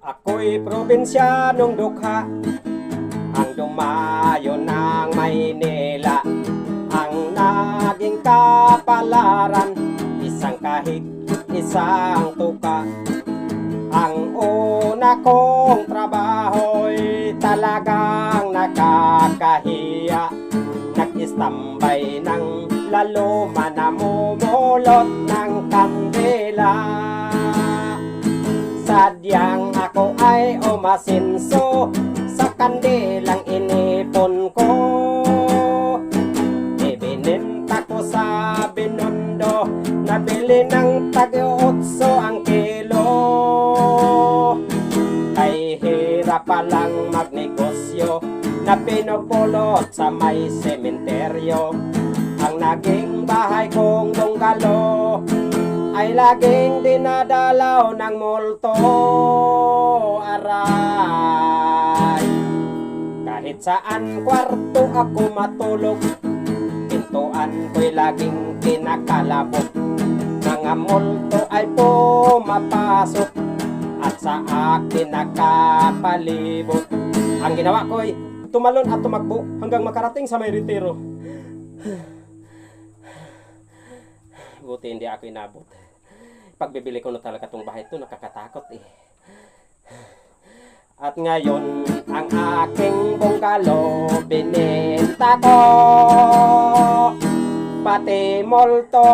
Ako'y probinsyanong dukha, ang dumayo ng Maynila. Ang naging kapalaran, isang kahig, isang tuka. Ang una kong trabaho'y talagang nakakahiya. Nag-istambay ng laluma, namumulot ng kandila. Sadyang ako ay umasinso sa kandilang inipon ko. Ibininta ko sa Binondo, nabili ng tag-8 ang kilo. Ay hirap palang magnegosyo na pinupulot sa may sementeryo. Ang naging bahay kong bungalo ay laging dinadalaw ng multo, aray. Kahit saan kwarto ako matulog, pintuan ko'y laging kinakalabog. Mga multo ay pumapasok at sa akin nakapalibot. Ang ginawa ko'y tumalon at tumakbo hanggang makarating sa may retiro. Buti hindi ako inabot. Pagbibili ko na talaga itong bahay ito, nakakatakot eh. At ngayon, ang aking bungalo bininta ko, pati multo.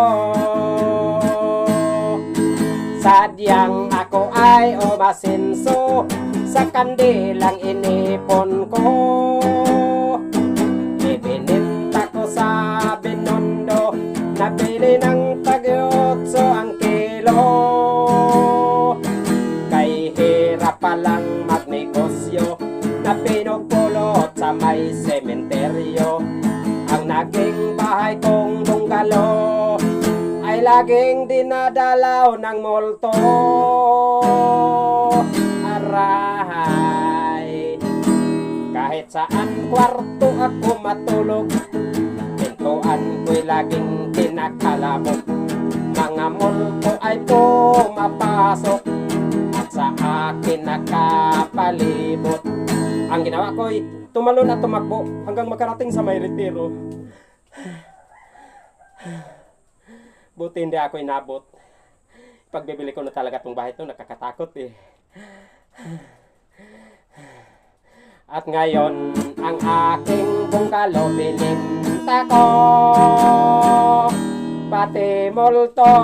Sadyang ako ay umasinso sa kandilang inipon ko. Ibininta ko sa Binondo, nabili ng tag-8 ang kilo. Kay hirap palang magnegosyo na pinupulot sa may sementeryo. Ang naging bahay kong bungalo ay laging dinadalaw ng multo, aray. Kahit saan kwarto ako matulog, pintuan ko'y laging kinakalabog. Mga multo ay pumapasok at sa akin nakapalibot. Ang ginawa ko'y tumalon at tumakbo hanggang makarating sa may retiro. Buti hindi ako inabot. Pagbibili ko na talaga itong bahay ito, nakakatakot eh. At ngayon, ang aking bungalo bininta ko, pati multo.